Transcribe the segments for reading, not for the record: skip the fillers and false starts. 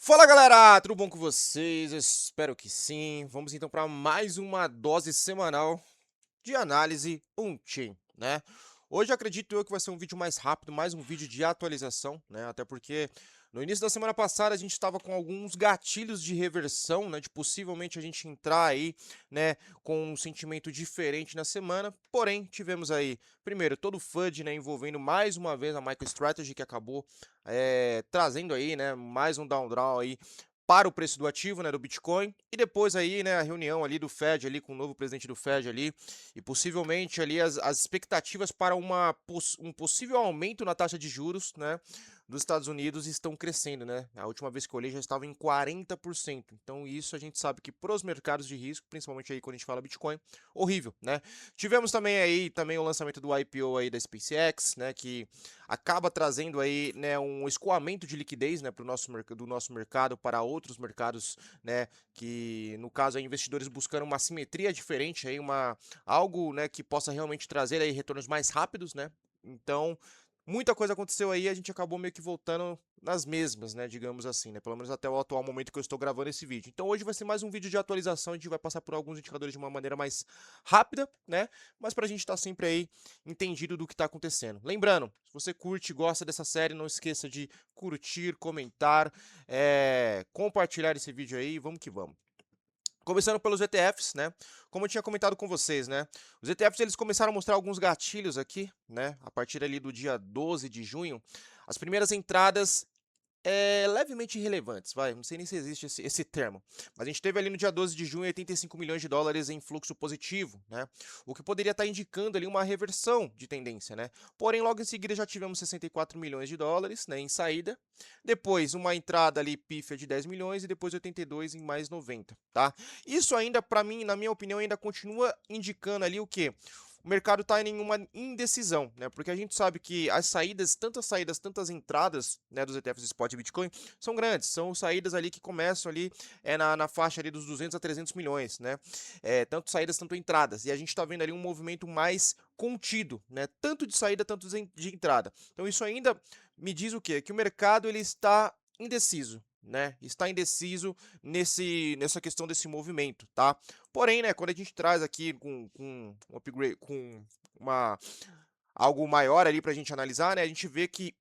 Fala galera, tudo bom com vocês? Eu espero que sim. Vamos então para mais uma dose semanal de análise on-chain, né? Hoje acredito eu que vai ser um vídeo mais rápido, mais um vídeo de atualização, né? Até porque no início da semana passada a gente estava com alguns gatilhos de reversão, né? De possivelmente a gente entrar aí, né? Com um sentimento diferente na semana. Porém, tivemos aí, primeiro, todo o FUD, né? Envolvendo mais uma vez a MicroStrategy, que acabou trazendo aí, né? Mais um downdraw aí para o preço do ativo, né, do Bitcoin, e depois aí, né, a reunião ali do Fed ali com o novo presidente do Fed ali, e possivelmente ali as expectativas para um possível aumento na taxa de juros, né, dos Estados Unidos estão crescendo, né? A última vez que eu olhei já estava em 40%. Então isso a gente sabe que para os mercados de risco, principalmente aí quando a gente fala Bitcoin, horrível, né? Tivemos também aí também o lançamento do IPO aí da SpaceX, né, que acaba trazendo aí, né, um escoamento de liquidez, né, do nosso mercado para outros mercados, né, que no caso aí investidores buscando uma simetria diferente aí, algo, né, que possa realmente trazer aí retornos mais rápidos, né? Então, muita coisa aconteceu aí, a gente acabou meio que voltando nas mesmas, né, digamos assim, né, pelo menos até o atual momento que eu estou gravando esse vídeo. Então hoje vai ser mais um vídeo de atualização, a gente vai passar por alguns indicadores de uma maneira mais rápida, né, mas para a gente estar sempre aí entendido do que está acontecendo. Lembrando, se você curte e gosta dessa série, não esqueça de curtir, comentar, compartilhar esse vídeo aí, vamos que vamos. Começando pelos ETFs, né? Como eu tinha comentado com vocês, né? Os ETFs eles começaram a mostrar alguns gatilhos aqui, né? A partir ali do dia 12 de junho, as primeiras entradas levemente irrelevantes, vai, não sei nem se existe esse termo, mas a gente teve ali no dia 12 de junho 85 milhões de dólares em fluxo positivo, né? O que poderia estar indicando ali uma reversão de tendência, né? Porém, logo em seguida já tivemos 64 milhões de dólares, né, em saída, depois uma entrada ali pífia de 10 milhões e depois 82 em mais 90, tá? Isso ainda, para mim, na minha opinião, ainda continua indicando ali o quê? O mercado está em uma indecisão, né? Porque a gente sabe que as saídas, tantas entradas, né, dos ETFs Spot e Bitcoin são grandes, são saídas ali que começam ali na faixa ali dos 200 a 300 milhões, né? Tanto saídas, tanto entradas. E a gente está vendo ali um movimento mais contido, né? Tanto de saída, tanto de entrada. Então isso ainda me diz o quê? Que o mercado ele está indeciso, né? Está indeciso nessa questão desse movimento, tá? Porém, né, quando a gente traz aqui com um upgrade, com uma, algo maior ali para a gente analisar, né, a gente vê que,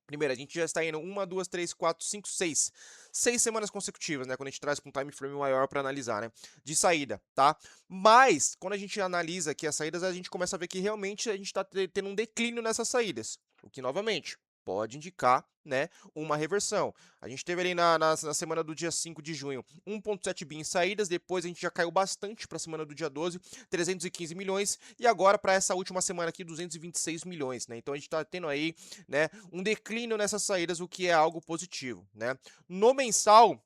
primeiro, a gente já está indo uma, duas, três, quatro, cinco, seis. 6 semanas consecutivas, né, quando a gente traz com um time frame maior para analisar, né, de saída, tá? Mas, quando a gente analisa aqui as saídas, a gente começa a ver que realmente a gente está tendo um declínio nessas saídas, o que, novamente, pode indicar, né, uma reversão. A gente teve ali na semana do dia 5 de junho 1,7 bi em saídas, depois a gente já caiu bastante para a semana do dia 12, 315 milhões, e agora para essa última semana aqui 226 milhões, né? Então a gente está tendo aí, né, um declínio nessas saídas, o que é algo positivo, né? No mensal,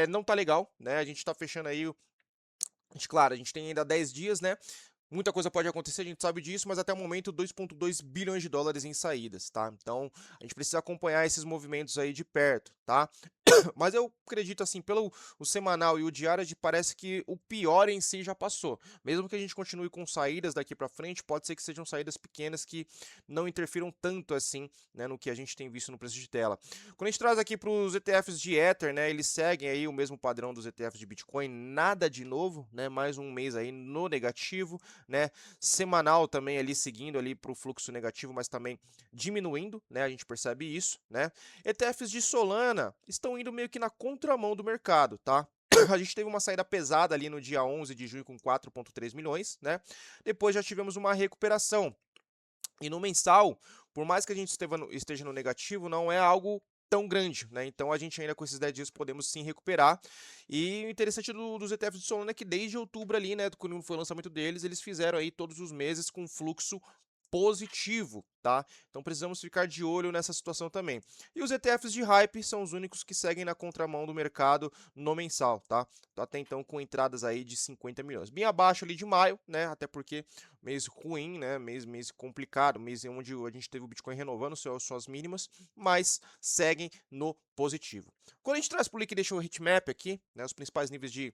não tá legal, né? A gente tá fechando aí, claro, a gente tem ainda 10 dias, né? Muita coisa pode acontecer, a gente sabe disso, mas até o momento 2,2 bilhões de dólares em saídas, tá? Então a gente precisa acompanhar esses movimentos aí de perto, tá? Mas eu acredito assim, pelo o semanal e o diário, parece que o pior em si já passou. Mesmo que a gente continue com saídas daqui para frente, pode ser que sejam saídas pequenas que não interfiram tanto assim, né, no que a gente tem visto no preço de tela. Quando a gente traz aqui para os ETFs de Ether, né, eles seguem aí o mesmo padrão dos ETFs de Bitcoin, nada de novo, né, mais um mês aí no negativo, né, semanal também ali seguindo ali para o fluxo negativo, mas também diminuindo, né, a gente percebe isso, né. ETFs de Solana estão indo meio que na contramão do mercado, tá? A gente teve uma saída pesada ali no dia 11 de junho com 4,3 milhões, né? Depois já tivemos uma recuperação. E no mensal, por mais que a gente esteja no negativo, não é algo tão grande, né? Então a gente ainda com esses 10 dias podemos sim recuperar. E o interessante dos ETFs de Solana é que desde outubro ali, né, quando foi o lançamento deles, eles fizeram aí todos os meses com fluxo positivo, tá? Então precisamos ficar de olho nessa situação também. E os ETFs de hype são os únicos que seguem na contramão do mercado no mensal, tá? Até então com entradas aí de 50 milhões. Bem abaixo ali de maio, né? Até porque mês ruim, né? Mês complicado, mês onde a gente teve o Bitcoin renovando suas mínimas, mas seguem no positivo. Quando a gente traz para o Liquidation Heatmap aqui, né, os principais níveis de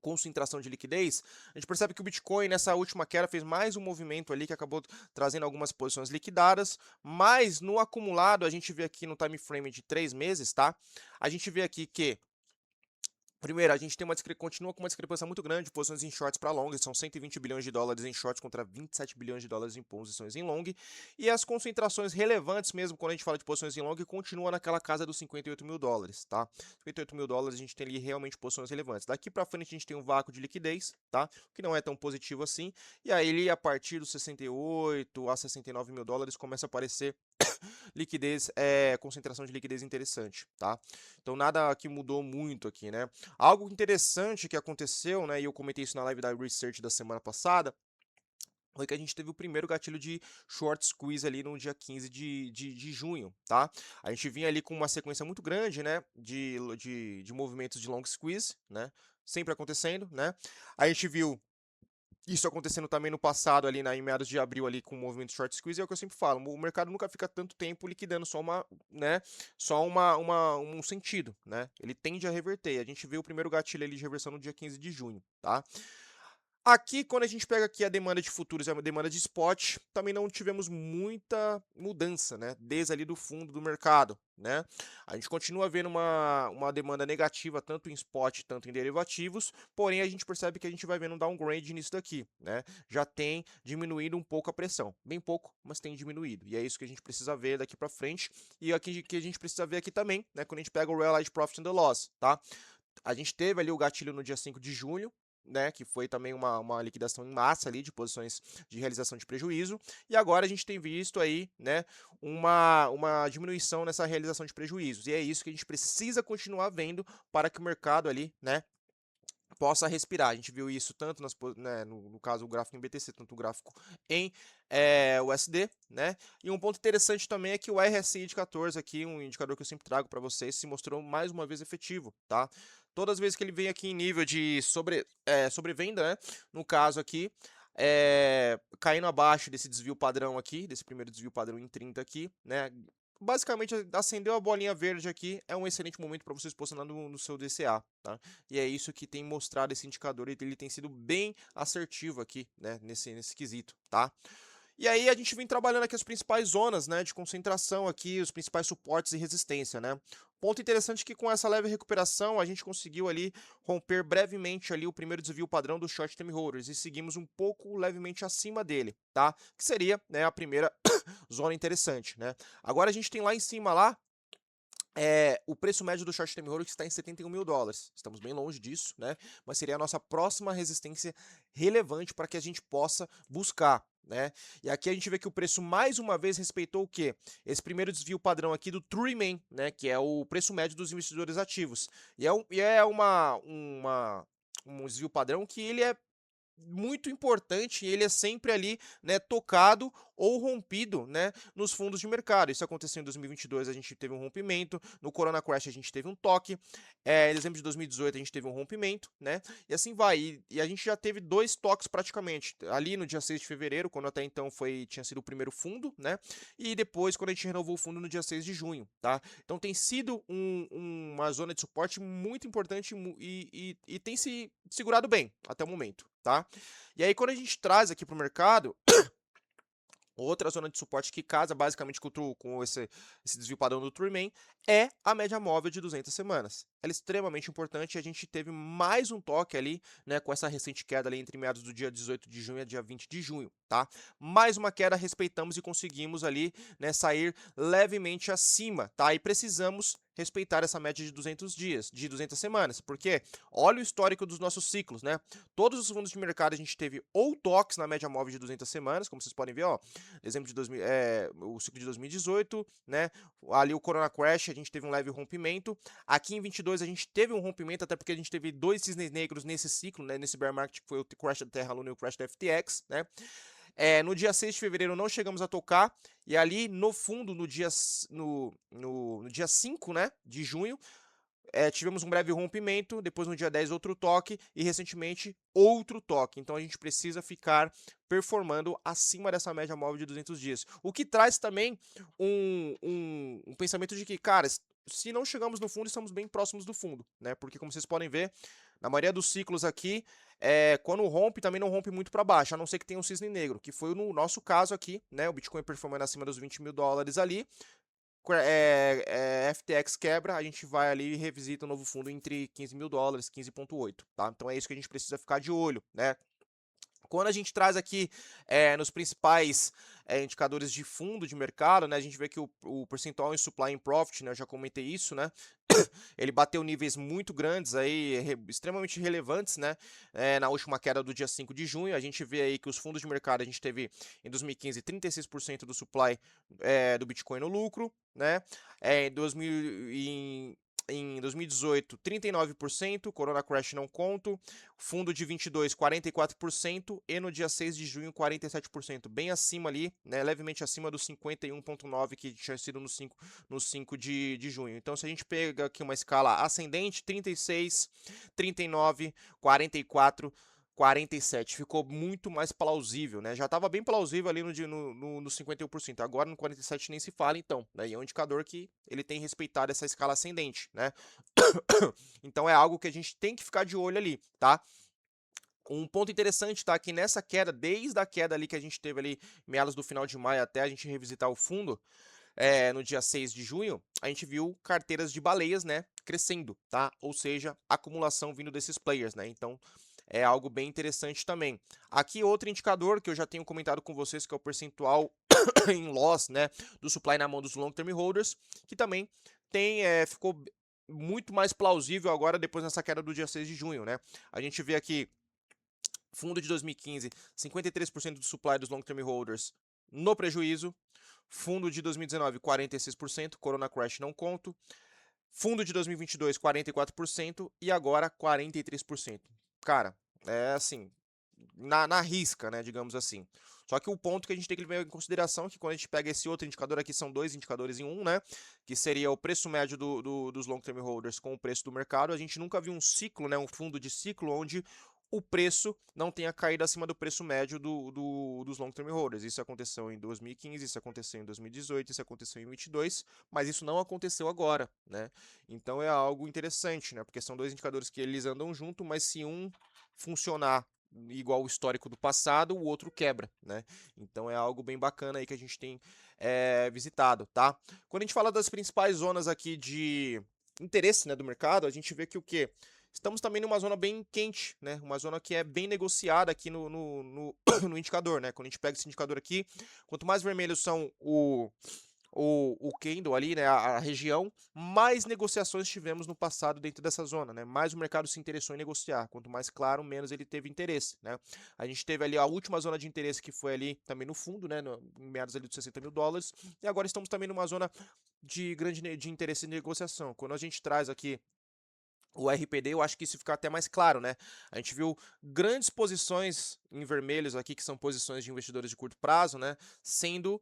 concentração de liquidez, a gente percebe que o Bitcoin nessa última queda fez mais um movimento ali que acabou trazendo algumas posições liquidadas, mas no acumulado a gente vê aqui no time frame de 3 meses, tá? A gente vê aqui que primeiro, a gente tem continua com uma discrepância muito grande de posições em shorts para long, são 120 bilhões de dólares em shorts contra 27 bilhões de dólares em posições em long, e as concentrações relevantes mesmo, quando a gente fala de posições em long, continua naquela casa dos 58 mil dólares, tá? 58 mil dólares a gente tem ali realmente posições relevantes. Daqui para frente a gente tem um vácuo de liquidez, tá? O que não é tão positivo assim, e aí ele, a partir dos 68 a 69 mil dólares começa a aparecer liquidez, concentração de liquidez interessante, tá? Então nada que mudou muito aqui, né? Algo interessante que aconteceu, né, e eu comentei isso na live da Research da semana passada, foi que a gente teve o primeiro gatilho de short squeeze ali no dia 15 de junho, tá? A gente vinha ali com uma sequência muito grande, né, de movimentos de long squeeze, né, sempre acontecendo, né? A gente viu isso acontecendo também no passado, ali em meados de abril, ali com o movimento short squeeze, é o que eu sempre falo, o mercado nunca fica tanto tempo liquidando só uma, né, só um sentido, né? Ele tende a reverter. A gente vê o primeiro gatilho ali de reversão no dia 15 de junho, tá? Aqui, quando a gente pega aqui a demanda de futuros e a demanda de spot, também não tivemos muita mudança, né? Desde ali do fundo do mercado, né? A gente continua vendo uma demanda negativa, tanto em spot, tanto em derivativos, porém a gente percebe que a gente vai vendo um downgrade nisso daqui, né? Já tem diminuído um pouco a pressão, bem pouco, mas tem diminuído. E é isso que a gente precisa ver daqui para frente. E aqui que a gente precisa ver aqui também, né? Quando a gente pega o Realized Profit and the Loss, tá? A gente teve ali o gatilho no dia 5 de junho, né, que foi também uma liquidação em massa ali de posições de realização de prejuízo, e agora a gente tem visto aí, né, uma diminuição nessa realização de prejuízos, e é isso que a gente precisa continuar vendo para que o mercado ali, né, possa respirar. A gente viu isso tanto né, no caso o gráfico em BTC, tanto o gráfico em USD, né? E um ponto interessante também é que o RSI de 14 aqui, um indicador que eu sempre trago para vocês, se mostrou mais uma vez efetivo, tá? Todas as vezes que ele vem aqui em nível de sobrevenda, né? No caso aqui, caindo abaixo desse desvio padrão aqui, desse primeiro desvio padrão em 30 aqui, né? Basicamente, acendeu a bolinha verde aqui, é um excelente momento para vocês posicionar no seu DCA, tá? E é isso que tem mostrado esse indicador, ele tem sido bem assertivo aqui, né, nesse quesito, tá? E aí a gente vem trabalhando aqui as principais zonas, né, de concentração aqui, os principais suportes e resistência, né? Ponto interessante é que com essa leve recuperação a gente conseguiu ali romper brevemente ali o primeiro desvio padrão do short term holders e seguimos um pouco levemente acima dele, tá? Que seria, né, a primeira zona interessante, né? Agora a gente tem lá em cima lá o preço médio do short term holder que está em 71 mil dólares. Estamos bem longe disso, né? Mas seria a nossa próxima resistência relevante para que a gente possa buscar, né? E aqui a gente vê que o preço mais uma vez respeitou o quê? Esse primeiro desvio padrão aqui do True Remain, né? Que é o preço médio dos investidores ativos. Um desvio padrão que ele é muito importante, ele é sempre ali, né, tocado ou rompido, né, nos fundos de mercado. Isso aconteceu em 2022, a gente teve um rompimento, no Corona Crash a gente teve um toque, em dezembro de 2018 a gente teve um rompimento, né, e assim vai. E a gente já teve 2 toques praticamente, ali no dia 6 de fevereiro, quando até então tinha sido o primeiro fundo, né, e depois quando a gente renovou o fundo no dia 6 de junho, tá? Então tem sido uma zona de suporte muito importante e tem se segurado bem até o momento, tá? E aí, quando a gente traz aqui para o mercado, outra zona de suporte que casa basicamente com esse desvio padrão do True é a média móvel de 200 semanas. Ela é extremamente importante e a gente teve mais um toque ali, né, com essa recente queda ali entre meados do dia 18 de junho e dia 20 de junho, tá? Mais uma queda, respeitamos e conseguimos ali, né, sair levemente acima, tá? E precisamos respeitar essa média de 200 dias, de 200 semanas, porque olha o histórico dos nossos ciclos, né? Todos os fundos de mercado a gente teve ou toques na média móvel de 200 semanas, como vocês podem ver, ó, exemplo de o ciclo de 2018, né? Ali o Corona Crash, a gente teve um leve rompimento. Aqui em 22 a gente teve um rompimento, até porque a gente teve 2 cisnes negros nesse ciclo, né? Nesse bear market, que foi o crash da Terra Luna e o crash da FTX, né? No dia 6 de fevereiro não chegamos a tocar, e ali no fundo, no dia 5, né, de junho, tivemos um breve rompimento, depois no dia 10 outro toque, e recentemente outro toque. Então a gente precisa ficar performando acima dessa média móvel de 200 dias. O que traz também um pensamento de que, cara, se não chegamos no fundo, estamos bem próximos do fundo, né? Porque como vocês podem ver, Na maioria dos ciclos aqui, quando rompe, também não rompe muito para baixo, a não ser que tenha um cisne negro, que foi no nosso caso aqui, né? O Bitcoin performando acima dos $20.000 ali. FTX quebra, a gente vai ali e revisita o novo fundo entre $15.000, 15,8, tá? Então é isso que a gente precisa ficar de olho, né? Quando a gente traz aqui nos principais indicadores de fundo de mercado, né, a gente vê que o percentual em supply and profit, né, eu já comentei isso, né, ele bateu níveis muito grandes aí, extremamente relevantes, né, na última queda do dia 5 de junho, a gente vê aí que os fundos de mercado, a gente teve em 2015 36% do supply do Bitcoin no lucro, né, em 2018, 39%, Corona Crash não conto, fundo de 22, 44%, e no dia 6 de junho, 47%, bem acima ali, né, levemente acima dos 51,9% que tinha sido no 5 de junho. Então, se a gente pega aqui uma escala ascendente, 36, 39, 44, 47, ficou muito mais plausível, né? Já estava bem plausível ali no 51%, agora no 47 nem se fala então, né? E é um indicador que ele tem respeitado essa escala ascendente, né? Então é algo que a gente tem que ficar de olho ali, tá? Um ponto interessante, tá? Que nessa queda, desde a queda ali que a gente teve ali, meados do final de maio até a gente revisitar o fundo, no dia 6 de junho, a gente viu carteiras de baleias, né, crescendo, tá? Ou seja, acumulação vindo desses players, né? Então, é algo bem interessante também. Aqui outro indicador que eu já tenho comentado com vocês, que é o percentual em loss, né, do supply na mão dos long term holders, que também ficou muito mais plausível agora depois dessa queda do dia 6 de junho, né? A gente vê aqui fundo de 2015, 53% do supply dos long term holders no prejuízo. Fundo de 2019, 46%, Corona Crash não conto. Fundo de 2022, 44% e agora 43%. Cara, é assim, na risca, né, digamos assim. Só que o ponto que a gente tem que levar em consideração é que quando a gente pega esse outro indicador aqui, são dois indicadores em um, né? Que seria o preço médio dos long term holders com o preço do mercado. A gente nunca viu um ciclo, né? Um fundo de ciclo onde o preço não tenha caído acima do preço médio dos long term holders. Isso aconteceu em 2015, isso aconteceu em 2018, isso aconteceu em 2022, mas isso não aconteceu agora, né? Então é algo interessante, né? Porque são dois indicadores que eles andam junto, mas se um funcionar igual o histórico do passado, o outro quebra, né? Então é algo bem bacana aí que a gente tem visitado, tá? Quando a gente fala das principais zonas aqui de interesse, né, do mercado, a gente vê que o quê? Estamos também numa zona bem quente, né? Uma zona que é bem negociada aqui no indicador, né? Quando a gente pega esse indicador aqui, quanto mais vermelhos são o candle ali, né, a região, mais negociações tivemos no passado dentro dessa zona, né? Mais o mercado se interessou em negociar. Quanto mais claro, menos ele teve interesse, né? A gente teve ali a última zona de interesse que foi ali também no fundo, né? Em meados ali dos $60.000, e agora estamos também numa zona de grande de interesse em negociação. Quando a gente traz aqui o RPD, eu acho que isso fica até mais claro, né? A gente viu grandes posições em vermelhos aqui, que são posições de investidores de curto prazo, né? Sendo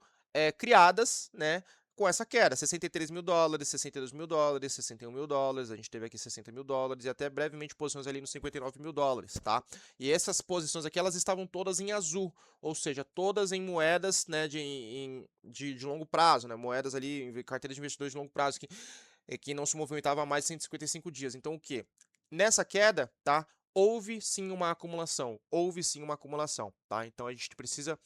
criadas, né? Com essa queda, $63.000, $62.000, $61.000, a gente teve aqui $60.000 e até brevemente posições ali nos $59.000, tá? E essas posições aqui, elas estavam todas em azul, ou seja, todas em moedas, né, de longo prazo, né? Moedas ali, em carteiras de investidores de longo prazo, que não se movimentava há mais de 155 dias. Então, o que? Nessa queda, tá? Houve sim uma acumulação, tá? Então a gente precisa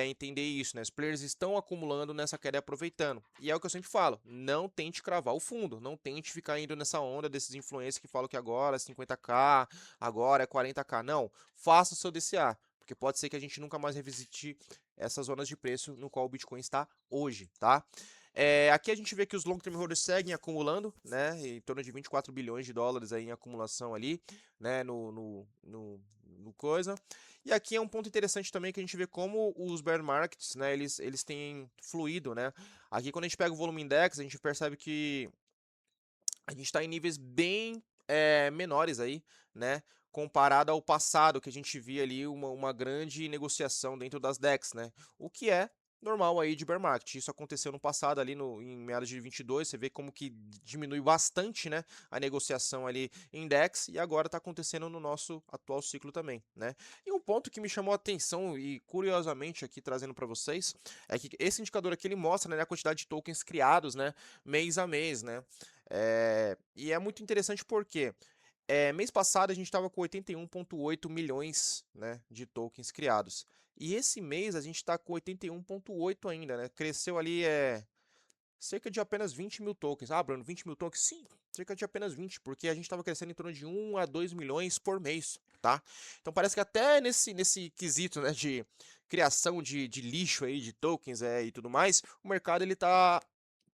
entender isso, né? Os players estão acumulando nessa queda e aproveitando. E é o que eu sempre falo, não tente cravar o fundo, não tente ficar indo nessa onda desses influencers que falam que agora é 50k, agora é 40k. Não, faça o seu DCA, porque pode ser que a gente nunca mais revisite essas zonas de preço no qual o Bitcoin está hoje, tá? Aqui a gente vê que os long term holders seguem acumulando, né, em torno de $24 bilhões aí em acumulação ali, né, no coisa. E aqui é um ponto interessante também que a gente vê como os bear markets, né, eles têm fluído, né. Aqui quando a gente pega o volume index, a gente percebe que a gente está em níveis bem menores aí, né, comparado ao passado, que a gente via ali uma grande negociação dentro das DEX, né, o que é normal aí de bear market. Isso aconteceu no passado ali em meados de 22, você vê como que diminui bastante, né, a negociação ali em DEX e agora está acontecendo no nosso atual ciclo também, né. E um ponto que me chamou a atenção e curiosamente aqui trazendo para vocês é que esse indicador aqui ele mostra, né, a quantidade de tokens criados, né, mês a mês, né. E é muito interessante porque mês passado a gente estava com 81,8 milhões, né, de tokens criados. E esse mês a gente está com 81,8 ainda, né? Cresceu ali cerca de apenas 20 mil tokens. Ah, Bruno, 20 mil tokens? Sim, cerca de apenas 20, porque a gente estava crescendo em torno de 1 a 2 milhões por mês, tá? Então parece que até nesse quesito, né, de criação de lixo aí, de tokens e tudo mais, o mercado ele tá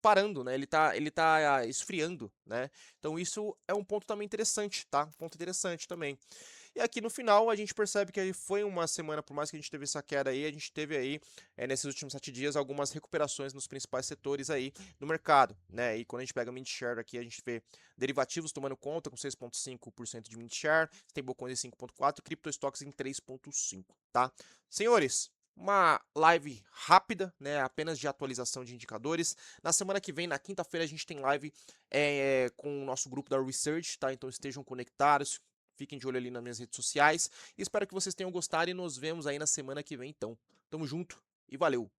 parando, né? Ele tá esfriando, né? Então isso é um ponto também interessante, tá? Um ponto interessante também. E aqui no final a gente percebe que foi uma semana, por mais que a gente teve essa queda aí, a gente teve aí, nesses últimos 7 dias, algumas recuperações nos principais setores aí do mercado, né? E quando a gente pega mint share aqui, a gente vê derivativos tomando conta com 6,5% de mint share, stablecoins em 5,4%, cripto stocks em 3,5%, tá? Senhores, uma live rápida, né? Apenas de atualização de indicadores. Na semana que vem, na quinta-feira, a gente tem live com o nosso grupo da Research, tá? Então estejam conectados. Fiquem de olho ali nas minhas redes sociais. E espero que vocês tenham gostado e nos vemos aí na semana que vem, então. Tamo junto e valeu!